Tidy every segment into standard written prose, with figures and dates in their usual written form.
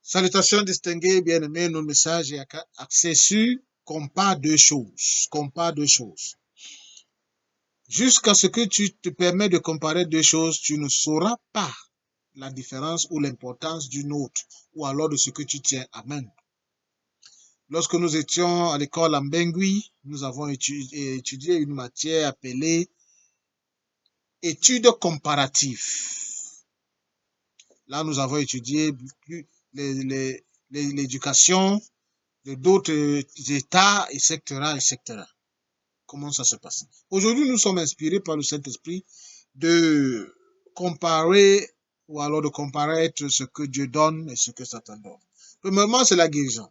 Salutations distinguées, bien-aimés, notre message est axé sur compare deux choses. Compare deux choses. Jusqu'à ce que tu te permets de comparer deux choses, tu ne sauras pas la différence ou l'importance d'une autre, ou alors de ce que tu tiens. Amen. Lorsque nous étions à l'école en Bengui, nous avons étudié une matière appelée études comparatives. Là, nous avons étudié l'éducation d'autres États, etc., etc. Comment ça se passe? Aujourd'hui, nous sommes inspirés par le Saint-Esprit de comparer ou alors de comparaître ce que Dieu donne et ce que Satan donne. Premièrement, c'est la guérison.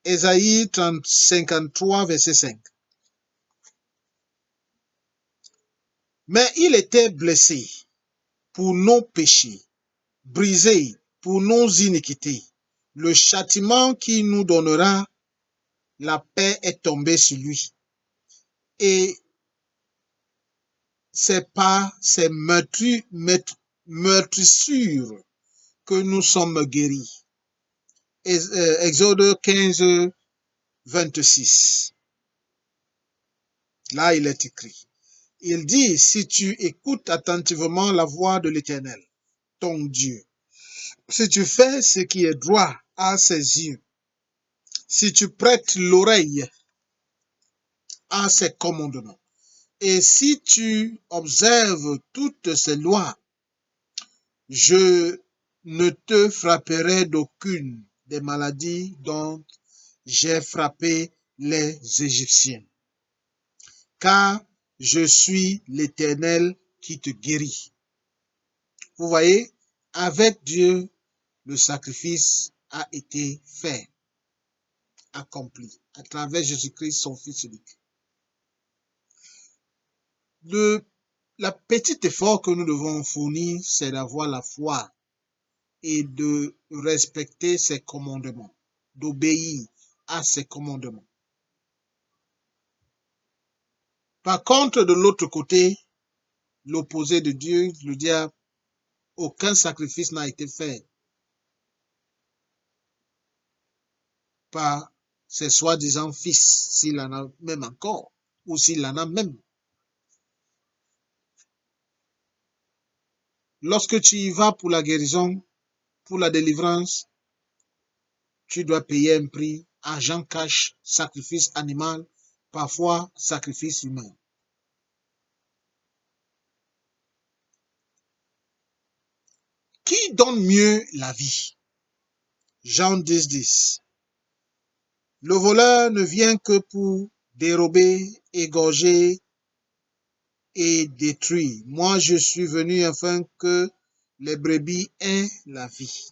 Ésaïe 53, verset 5. Mais il était blessé pour nos péchés, brisé pour nos iniquités. Le châtiment qui nous donnera la paix est tombé sur lui. Et c'est par ces meurtrissures que nous sommes guéris. Exode 15, 26. Là, il est écrit. Il dit, si tu écoutes attentivement la voix de l'Éternel, ton Dieu, si tu fais ce qui est droit à ses yeux, si tu prêtes l'oreille à ses commandements, et si tu observes toutes ses lois, je ne te frapperai d'aucune des maladies dont j'ai frappé les Égyptiens, car je suis l'Éternel qui te guérit. Vous voyez, avec Dieu, le sacrifice a été fait, accompli, à travers Jésus-Christ, son Fils unique. La petite effort que nous devons fournir, c'est d'avoir la foi et de respecter ses commandements, d'obéir à ses commandements. Par contre, de l'autre côté, l'opposé de Dieu, le diable, aucun sacrifice n'a été fait par ses soi-disant fils, s'il en a même encore, ou s'il en a même. Lorsque tu y vas pour la guérison, pour la délivrance, tu dois payer un prix, argent cash, sacrifice animal, parfois sacrifice humain. Qui donne mieux la vie? Jean 10, 10. Le voleur ne vient que pour dérober, égorger et détruire. Moi, je suis venu afin que les brebis aient la vie.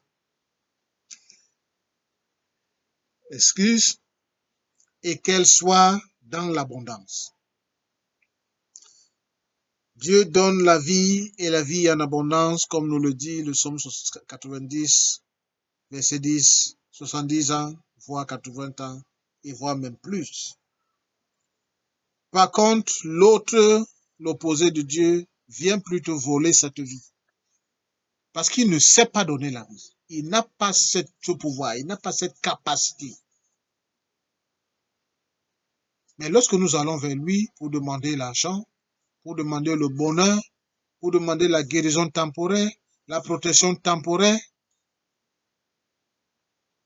Excuse, et qu'elle soit dans l'abondance. Dieu donne la vie et la vie en abondance, comme nous le dit le psaume 90, verset 10, 70 ans, voire 80 ans, et voire même plus. Par contre, l'autre, l'opposé de Dieu, vient plutôt voler cette vie. Parce qu'il ne sait pas donner la vie. Il n'a pas ce pouvoir, il n'a pas cette capacité. Mais lorsque nous allons vers lui pour demander l'argent, pour demander le bonheur, pour demander la guérison temporaire, la protection temporaire,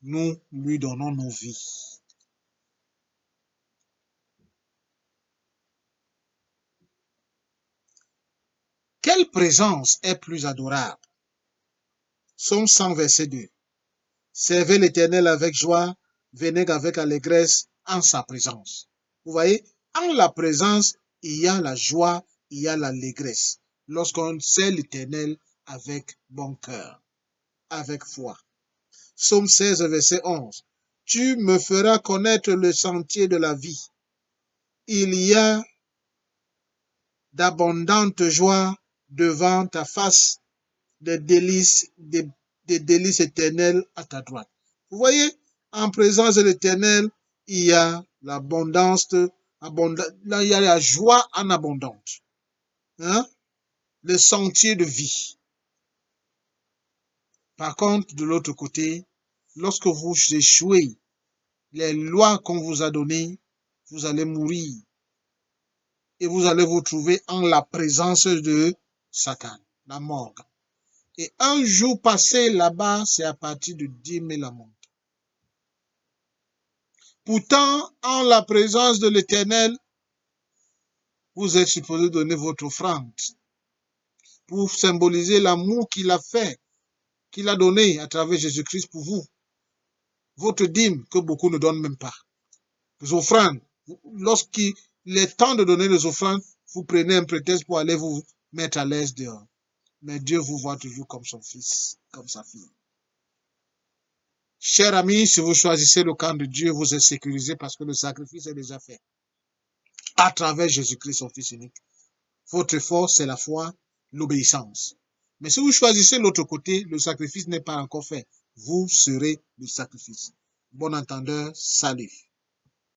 nous lui donnons nos vies. Quelle présence est plus adorable? Psaume 100, verset 2. Servez l'Éternel avec joie, venez avec allégresse en sa présence. Vous voyez, en la présence, il y a la joie, il y a l'allégresse. Lorsqu'on sert l'Éternel avec bon cœur, avec foi. Psaume 16, verset 11. Tu me feras connaître le sentier de la vie. Il y a d'abondantes joies devant ta face, des délices éternelles à ta droite. Vous voyez, en présence de l'Éternel, il y a l'abondance, là, il y a la joie en abondance. Hein? Le sentier de vie. Par contre, de l'autre côté, lorsque vous échouez les lois qu'on vous a données, vous allez mourir et vous allez vous trouver en la présence de Satan, la mort. Et un jour passé là-bas, c'est à partir de 10 000 la monte. Pourtant, en la présence de l'Éternel, vous êtes supposé donner votre offrande pour symboliser l'amour qu'il a fait, qu'il a donné à travers Jésus-Christ pour vous. Votre dîme que beaucoup ne donnent même pas. Les offrandes, lorsqu'il est temps de donner les offrandes, vous prenez un prétexte pour aller vous mettre à l'aise dehors. Mais Dieu vous voit toujours comme son fils, comme sa fille. Chers amis, si vous choisissez le camp de Dieu, vous êtes sécurisé parce que le sacrifice est déjà fait à travers Jésus-Christ, son Fils unique. Votre force, c'est la foi, l'obéissance. Mais si vous choisissez l'autre côté, le sacrifice n'est pas encore fait. Vous serez le sacrifice. Bon entendeur, salut.